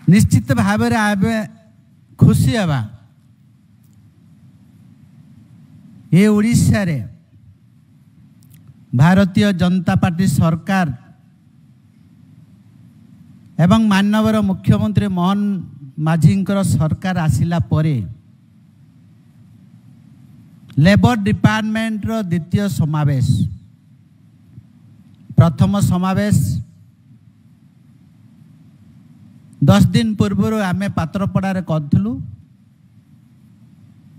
निश्चित भाव में आबे खुशी हवा ये उड़ीसा रे भारतीय जनता पार्टी सरकार एवं माननीय मुख्यमंत्री मोहन माझींकर सरकार आसिला परे लेबर डिपार्टमेंट रो द्वितीय समावेश प्रथम समावेश 10 दिन पूर्व आमे पात्रपड़ारे करूँ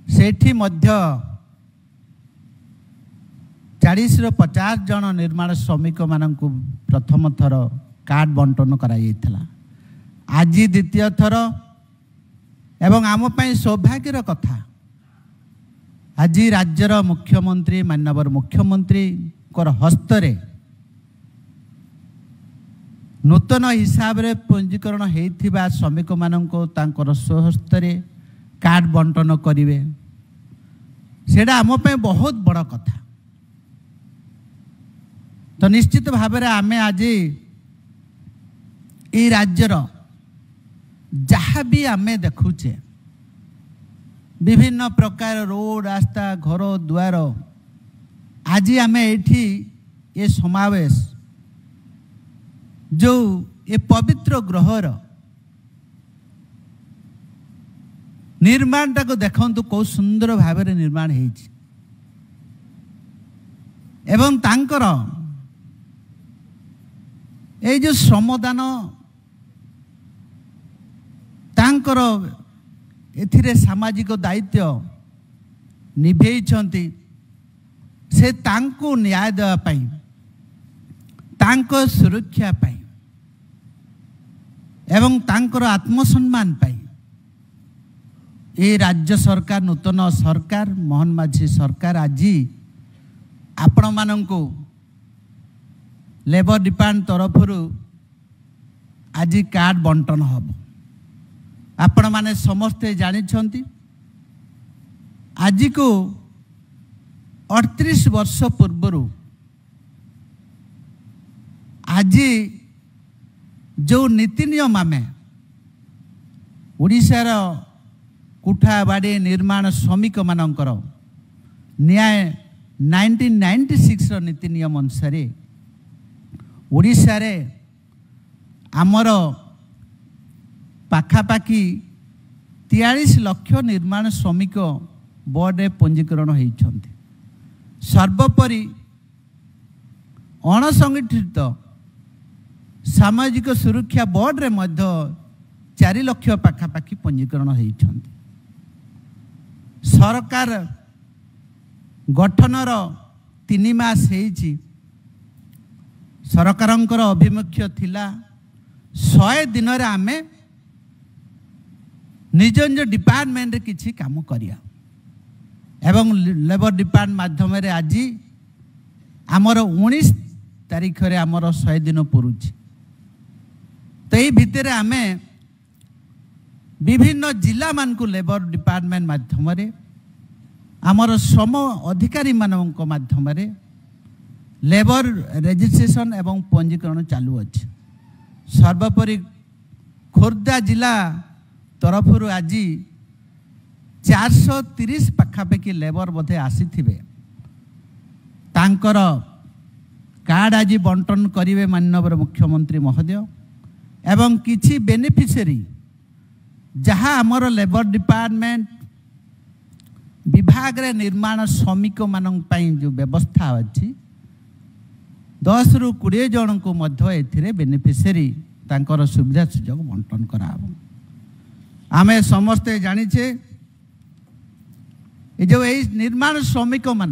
सेठी मध्य 40 ରୁ 50 जन निर्माण श्रमिक मानक प्रथम थर कार्ड बंटन करा आज द्वितीय थर एवं आम पई सौभाग्यर कथा आज राज्यर मुख्यमंत्री माननीय मुख्यमंत्री हस्तरे नूतन हिसाब रे पंजीकरण होइथिबा श्रमिक माननको तांकर स्वहस्तरे कार्ड बंटन करिवे सेडा आम पे बहुत बड़ कथा। तो निश्चित भाव में आमे आज ये राज्यर जहाँ भी आमे देखुचे विभिन्न प्रकार रोड रास्ता घर द्वार आज आमे एठी ये समावेश जो ये पवित्र ग्रहर निर्माण टाको देखंतु को सुंदर भाव में निर्माण होइछि एवं तांकर ये जो श्रमदान तांकर एथिरे सामाजिक दायित्व निभेइछंती से तांको न्याय देवा पाई तांको सुरक्षा पाई एवं तांकर आत्मसम्मान पाई ये राज्य सरकार नूतन सरकार मोहन माझी सरकार आज आपण मानंको लेबर डिपार्टमेंट तरफ आज कार्ड बंटन हम आपण माने समस्ते जानिछंती आज को 38 वर्ष पूर्व आज जो नीति नियम आम ओडिशार कुठा बाड़ी निर्माण श्रमिक मानकर न्याय 1996 नीति नियम अनुसार ओडिशा रे आमर पाखापाखी 43 लाख निर्माण श्रमिक बोर्ड पंजीकरण होइछंती सर्वोपरि अणसंगठित सामाजिक सुरक्षा बोर्ड रे मध्य 4 लाख पाखापाखी पंजीकरण होइछंती सरकार गठनर 3 मास होइछि सरकारंकर अभिमुख्य थिला 100 दिन रे आमे निज निज डिपार्टमेंट रे किछि काम करिया एवं लेबर डिपार्टमेंट माध्यम रे आज आमर 19 तारीख रे आमर 100 दिन पुरुछि तो ये भितर आमे विभिन्न जिला मान को लेबर डिपार्टमेंट माध्यम रे आमर श्रम अधिकारी मानक माध्यम रे लेबर रजिस्ट्रेशन एवं पंजीकरण चालू अच्छे सर्वोपरि खोर्धा जिला तरफ आज 430 पाखापाखी लेबर बोधे आसी तांकर कार्ड आज बंटन करिवे माननीय मुख्यमंत्री महोदय एवं किछि बेनिफिशियरी जहाँ आमर लेबर डिपार्टमेंट विभाग रे निर्माण श्रमिक मानन पई जो व्यवस्था अच्छी 10 ରୁ 20 जन को मध्य एथिरे बेनिफिशियरी तांकर सुविधा सुजोग बंटन कराबो आमे समस्ते जानिछे ये जो ये निर्माण श्रमिक मान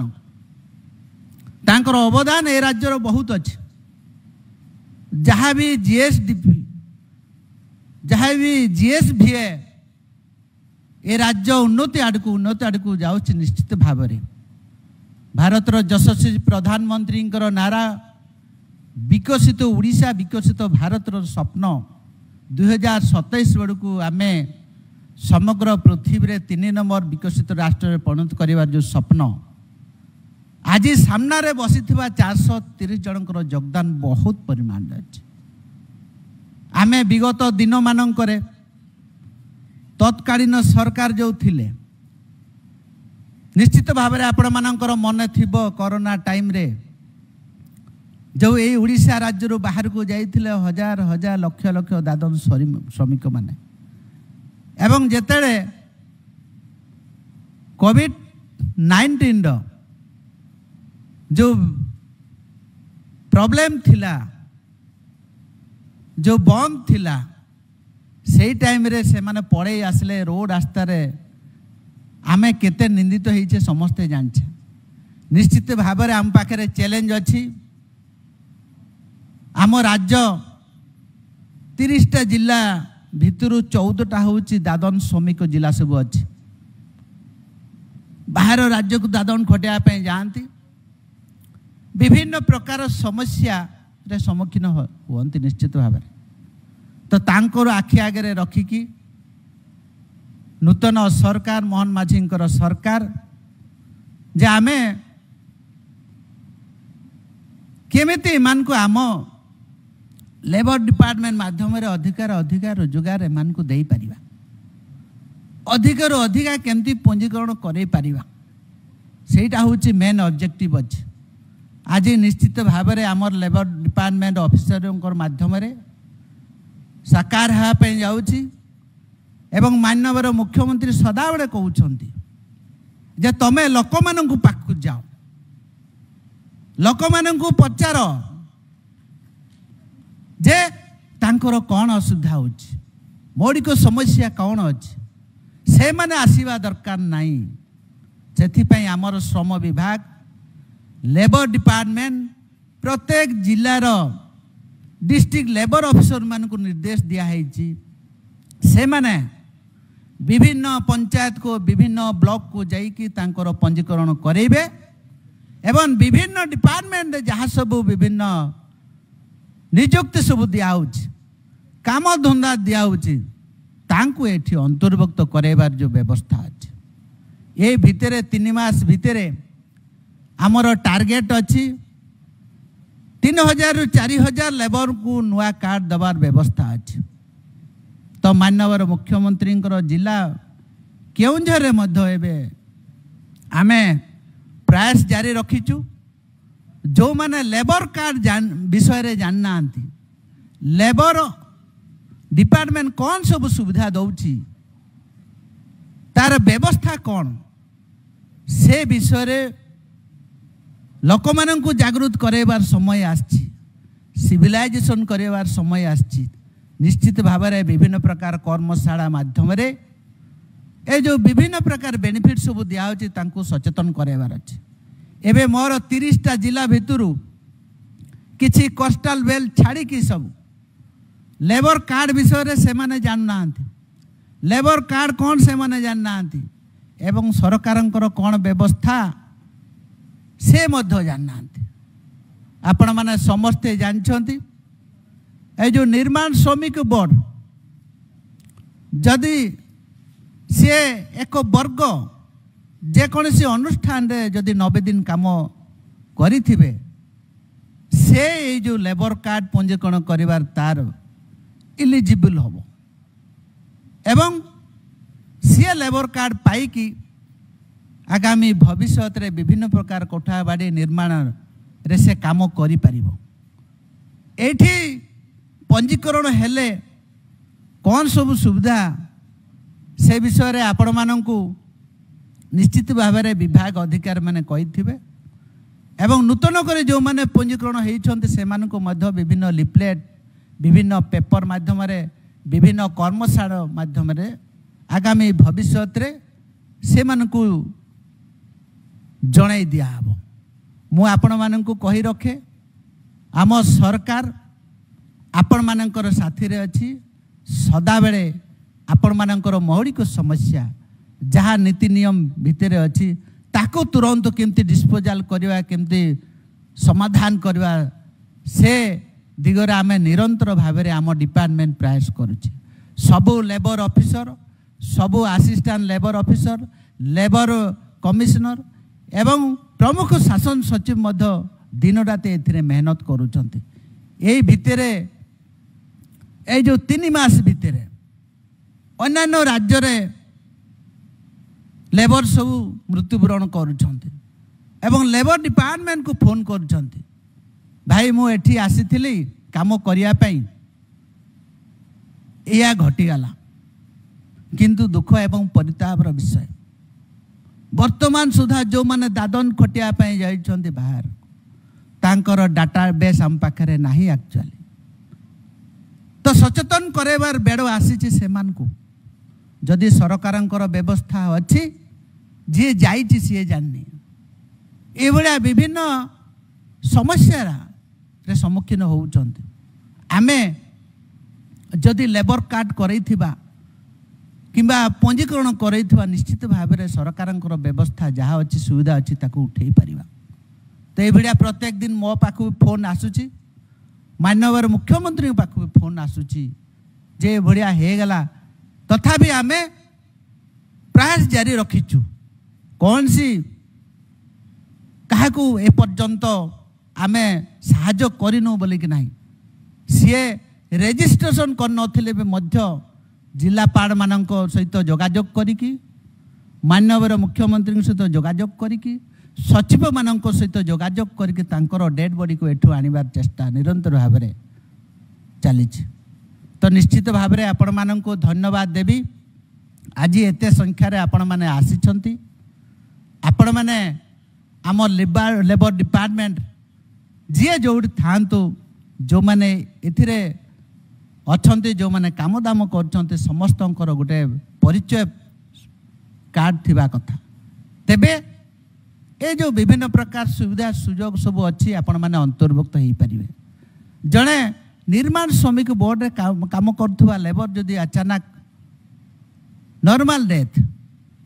तांकर अवदान ए राज्यर बहुत अच्छे जहाँ भी जीएसडीपी जहाँ भी जीएसभीए ए राज्य उन्नति आड़कू जाउछि निश्चित भाव में भारतर यशस्वी प्रधानमंत्री नारा विकसित ओडिशा विकसित भारतर स्वप्न 2027 बेड़ू आमे समग्र पृथ्वी रे 3 नंबर विकसित राष्ट्र परिणत करिवार जो स्वप्न आज सामना रे बसी 430 जनकर योगदान बहुत परिमाण अच्छे आमे विगत दिन मानक तत्कालीन सरकार जो थिले निश्चित भाव में आपण मानकर मन थी कोरोना टाइम रे जो ये उड़ीसा राज्य बाहर को जाइए हजार हजार लक्ष लक्ष दादन श्रमिक माने एवं जेतेले कोविड-19 जो प्रॉब्लम थिला जो बंद थिला से टाइम रे से माने पड़े आसले रोड रास्ता रे आमे केते निंदित होइछे समस्ते जानछे। निश्चित भाव में आम पाखे चैलेंज अच्छी आम राज्य 30टा जिला भितर 14टा हूँ दादन श्रमिक जिला सब अच्छी बाहर राज्य को दादन खटाया जाती विभिन्न प्रकार समस्या रे सम्मुखीन हुअन्ति निश्चित भाव तो तांकर आखि आगे रखिकी नूतन सरकार मोहन माझींकर सरकार जे आमे केमिति मान को आम लेबर डिपार्टमेंट माध्यम अधिकार अधिकार रोजगार एमान को दे पारिबा अधिकार अधिका केमती पंजीकरण करे पारिबा सेटा होची मेन ऑब्जेक्टिव अछि। आज निश्चित भाव में आमर लेबर डिपार्टमेंट ऑफिसर माध्यम साकार हाँपे जाऊँगी एवं माननीय मुख्यमंत्री सदाबले कहते जे तमें लोक मानू पाक जाओ लोक मानू पचार जे तांकर कौन असुविधा होची मौलिक समस्या कौन अच्छी से माने आसीबा दरकार नहीं से आमर श्रम विभाग लेबर डिपार्टमेंट प्रत्येक जिलार डिस्ट्रिक्ट लेबर ऑफिसर मान को निर्देश दिखाई से माने विभिन्न पंचायत को विभिन्न ब्लॉक को जाइकी तांकर पंजीकरण करेबे एवं विभिन्न डिपार्टमेंट जहाँ सब विभिन्न नियुक्ति सब दिखाऊँच काम धंदा दिखाऊँच तांको एठी अंतर्भुक्त कराइबार जो व्यवस्था अच्छी ये भितरे 3 मास भितरे आमर टार्गेट अच्छी 3000 ରୁ 4000 लेबर को नुआ कार्ड दबार व्यवस्था अच्छी तो माननीय मुख्यमंत्री जिला केउंझर आमे प्रयास जारी रखीचु जो माने लेबर कार्ड विषय रे जानना लेबर डिपार्टमेंट कौन सब सुविधा दौची तार व्यवस्था कौन से विषय रे लोक मानू जागृत कराइबार समय आछि सिविलाइजेशन कराइबार समय आछि निश्चित भाव में विभिन्न प्रकार कर्मशाला माध्यम रे ए जो विभिन्न प्रकार बेनिफिट सब दिखाऊँच तांको सचेतन कराइबार अछि। एबे मोर 30टा जिला भितरु किछि कोस्टल बेल्ट छाड़ी की सब लेबर कार्ड विषय रे से माने जानना लेबर कार्ड कौन से माने जानना एवं सरकारंकर कौन व्यवस्था से मध्य जानना आपण माने समस्ते जानछंती ए जो निर्माण श्रमिक बोर्ड जदि से एक वर्ग जेकोसी अनुष्ठान रे जदि 90 दिन काम करिथिबे से ए जो लेबर कार्ड पंजीकरण करिवार तार इलिजिबल होबो एवं सी लेबर कार्ड पाई कि आगामी भविष्य रे विभिन्न प्रकार कोठा बाड़ी निर्माण रे से काम करि परिबो। एठी पंजीकरण हेले कौन सब सुविधा से विषय रे आपण माननकु निश्चित भाव में विभाग अधिकारी माने कहिथिबे एवं नूतन करे जो माने पंजीकरण होइछन्ते से माननको मध्य विभिन्न लिफलेट विभिन्न पेपर माध्यम रे विभिन्न कर्मशाला माध्यम रे आगामी भविष्य रे से माननको जणाई दिया हबो। मु आपण माननको कहि रखे आम सरकार आपण मानकर साथी रे अछि सदा बेले आपण मानकर मौलिक समस्या जहाँ नीति नियम भितर अच्छी ताको तुरंत केमती डिस्पोजाल करवा केमती समाधान करवा से दिगरे आमे निरंतर भाव में आम डिपार्टमेंट प्रयास करुचे सबू लेबर ऑफिसर सबू assistant labour officer labour commissioner एवं प्रमुख शासन सचिव मध्य दिन रात ए मेहनत करुचंती ए भितरे ए जो 3 मास भितरे अन्य राज्य रे लेबर सब मृत्युवरण करुछन्ते एवं लेबर डिपार्टमेंट को फोन करुछन्ते भाई मु एठी आसीथिली काम करिया पई या घटीगला किंतु दुख एवं परितापर विषय वर्तमान सुधा जो माने दादन खटिया पई जाइछन्ते बाहर तांकर डाटा बेस हम पाखरे नाही एक्चुअली तो सचेतन करेबार बेड़ आसीछि सेमान को जदि सरकारंकर व्यवस्था अच्छी जी जाइछि सी जाननी ए भलिया विभिन्न समस्या रे सम्मुखीन होउछन्ते आमे जदि लेबर कार्ड करैथिबा किंबा पंजीकरण करैथिबा निश्चित भाव में सरकारंकर व्यवस्था जहाँ अच्छी सुविधा अच्छी ताको उठै परिबा तो ये भलिया प्रत्येक दिन मो पाखु फोन आसुची माननीय मुख्यमंत्री पाखु फोन आसुची जे भलिया हे गला तथापि आमे प्रयास जारी रखिछु कौन सी काहाकू ए पर्यंत आमे साहाय्य करिनु बोली कि नाही सीए रेजिस्ट्रेशन कर नथिले बे मध्य जिलापाल मानक सहित जोगाजोग करिकी माननीय मुख्यमंत्री सहित जोगाजोग करिकी सचिव मानक सहित जोगाजोग करिकी तांकर डेड बॉडी को एठू आनिबार चेष्टा निरंतर भाव में चली तो निश्चित भाव में आपण मानक धन्यवाद देवी आज एते संख्यार आपण माने आसीछंती आपण माने आम लेबर डिपार्टमेंट जी जो थांतु जो माने एथिरे अच्छे जो माने काम दाम कर समस्त गोटे परिचय कार्ड थिबा कथा तेबे ए जो विभिन्न प्रकार सुविधा सुजोग सब अच्छी आपण माने अंतर्भुक्त हो पारे जड़े निर्माण श्रमिक बोर्ड रे काम करथुवा लेबर जदि अचानक नॉर्मल डेथ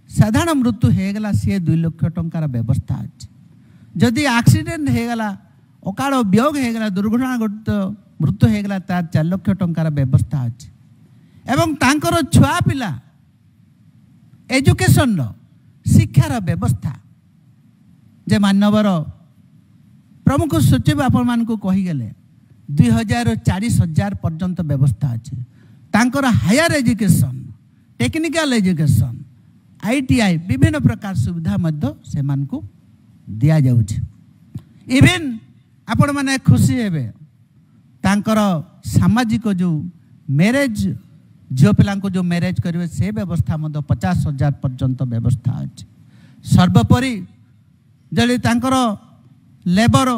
साधारण मृत्यु हेगला सी 2 लाख टंकार व्यवस्था अच्छे जदि एक्सीडेंट हेगला अकाल वियोग हेगला दुर्घटना घटित मृत्यु हेगला तार 4 लाख टंकार व्यवस्था अच्छे एवं तांकर छुआ पिला एजुकेशन शिक्षार व्यवस्था जे मानवर प्रमुख सचिव आपण मान को कही गले 2000 पर्यंत व्यवस्था अच्छे तांकर higher education technical education ITI विभिन्न प्रकार सुविधा मध्य से मान को दिया जाउछ इवन आपण माने खुशी हेबे तांकर सामाजिक जो मैरिज झियो पिला को जो मैरिज करिवे से व्यवस्था मध्य 50,000 पर्यंत व्यवस्था अच्छे सर्वोपरि जदि तांकर लेबर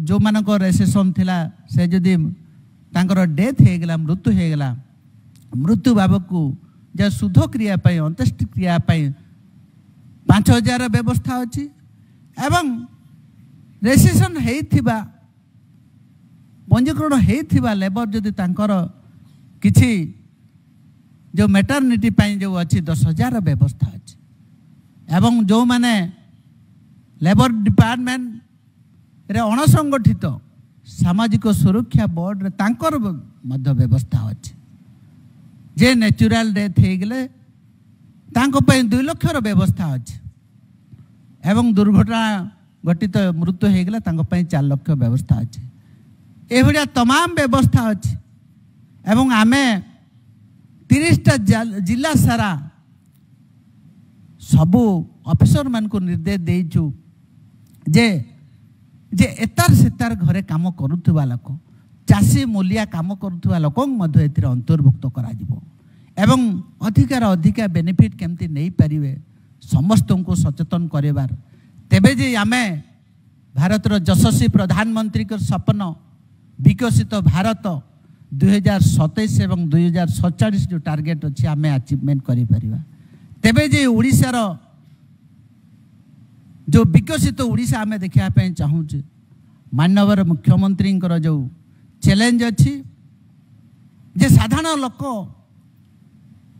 जो मानक रेसेसन थिला से जदि तांकर डेथ हे गेला मृत्यु हे गेला मृत्यु बाबक को जे शुद्ध क्रिया पई अंत्येष्टि क्रिया पई 5,000 व्यवस्था अच्छी एवं रेजिस्ट्रेशन हेइथिबा पंजीकरण हेइथिबा लेबर जदि तांकर किछि जो मैटरनिटी पई जो अच्छी 10,000 व्यवस्था अच्छी एवं जो माने लेबर डिपार्टमेंट रे अणसंगठित सामाजिक सुरक्षा बोर्ड रे तांकर मध्य व्यवस्था अच्छी जे नेचुरल डेथ हो गले तांको पई 2 लाख व्यवस्था अच्छी एवं दुर्घटना घटित मृत्यु हो गला तांको पई 4 लाख व्यवस्था अच्छी ए भलिया तमाम व्यवस्था अच्छी एवं आमे 30टा जिला सारा सबु ऑफिसर मान को निर्देश देइछु जे जे एतार सेतार घरे काम करुथुवा लोक चाषी मूलिया काम करुथुवा लोक मध्य एथिरे अंतर्भुक्त करा जिवो एवं अधिकार अधिका बेनिफिट केमती नहीं पारिबे समस्त को सचेतन करेबार तेबे जे आमे भारत यशस्वी प्रधानमंत्री के सपन विकसित भारत 2027 एवं 2047 जो टार्गेट अच्छी आमे अचीवमेंट करि परिबा तेबे जे ओडिशार जो विकसित ओडिशा आमे देखिया पे चाहूँ माननीय मुख्यमंत्री जो चैलेंज अच्छी जे साधारण लोक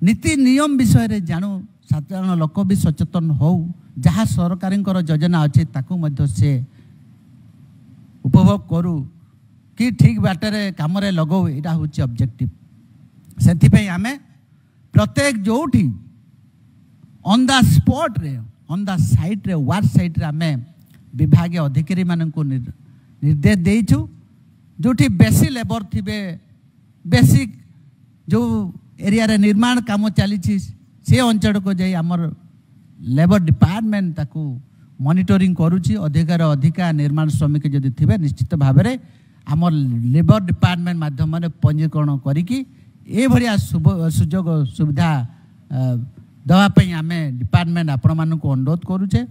नीति नियम विषय रे जानू साधारण लोक भी सचेतन हो जहाँ सरकार योजना अच्छे ताकू मध्य से उपभोग करू कि ठीक बाटर कम लगो यहाँ हूँ ऑब्जेक्टिव से आमे प्रत्येक जोठी ऑन द स्पॉट रे ऑन द साइट रे वार्ड साइट रे आमे विभाग अधिकारी मान को निर्देश देइछु जोठी बेसी लेबर थिबे बेसिक जो एरिया रे निर्माण काम चली से अंचल को जाई आमर लेबर डिपार्टमेंट ताकू मॉनिटरिंग करुची अधिकार अधिका निर्माण श्रमिक जदि थिबे निश्चित भाव में आमर लेबर डिपार्टमेंट माध्यम पंजीकरण करिकी ए भरिया सुजोग सुविधा दवापाई आम डिपार्टमेंट आपण मानक अनुरोध करुचे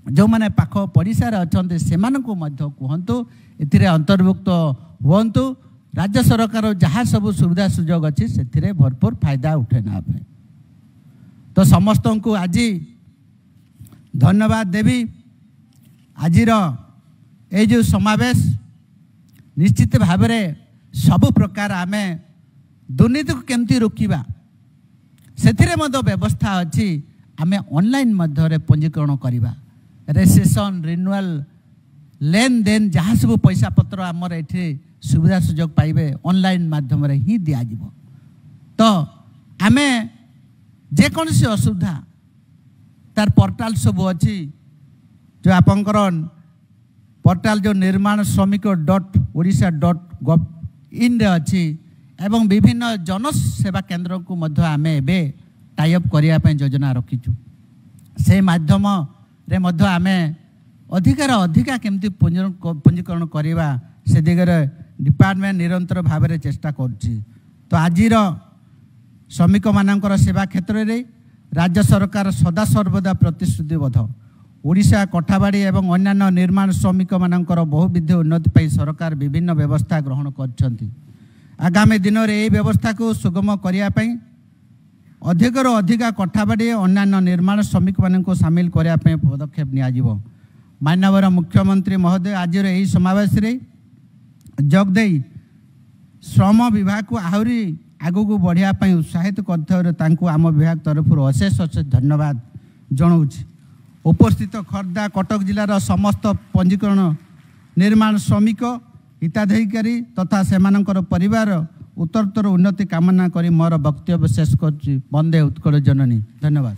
जो मैंने पाख पड़िशार अच्छा से कहतु ए अंतर्भुक्त हुंतु राज्य सरकार जहाँ सब सुविधा सुजोग अच्छी से भरपूर फायदा उठे ना तो समस्त को आज धन्यवाद देवी आज ये जो समावेश निश्चित भाव में सबु प्रकार आम दुर्नीति को केमती रोकवा से व्यवस्था अच्छी आम ऑनलाइन मध्य पंजीकरण करवा रेजिस्ट्रेशन रिन्यूअल लेन देन जहाँ सब पैसा पत्र आमर ये सुविधा सुजोग पाइबे ऑनलाइन माध्यम ही दिज्व तो आम जेकोसी असुविधा तार पोर्टाल सब अच्छी जो आपंकर पोर्टाल जो निर्माण श्रमिक .odisha.gov.in अच्छी एवं विभिन्न जनसेवा केन्द्र को मध्य आम ए टाइअप करने योजना रखीचु से माध्यम रे मध्य आमे अधिकार अधिका केमती पंजीकरण करवा से दिगरे डिपार्टमेंट निरंतर भाव में चेष्टा करुच्ची तो आज श्रमिक मानकर सेवा क्षेत्र में राज्य सरकार सदा सर्वदा प्रतिश्रुतिबद्ध ओडिशा कठाबाड़ी एवं अन्यान्य निर्माण श्रमिक मानकर बहुविध उन्नति पर सरकार विभिन्न व्यवस्था ग्रहण कर आगामी दिन में यही व्यवस्था को सुगम करने अधिक अधिका कठाबाड़ी अन्यान्य निर्माण श्रमिक मान सामिल करने पदक्षेप नियाजिबो। माननीय मुख्यमंत्री महोदय आज यही समावेश जोगदे श्रम विभाग को आहरी आगू को बढ़ापी उत्साहित कर आम विभाग तरफ अशेष अशेष धन्यवाद जनाऊँ। उपस्थित खर्दा कटक जिलार समस्त पंजीकरण निर्माण श्रमिक हिताधिकारी तथा सेमानंकर परिवार उत्तरोत्तर उन्नति कामना करी मोर वक्तव्य शेष कर वंदे उत्कल जननी। धन्यवाद।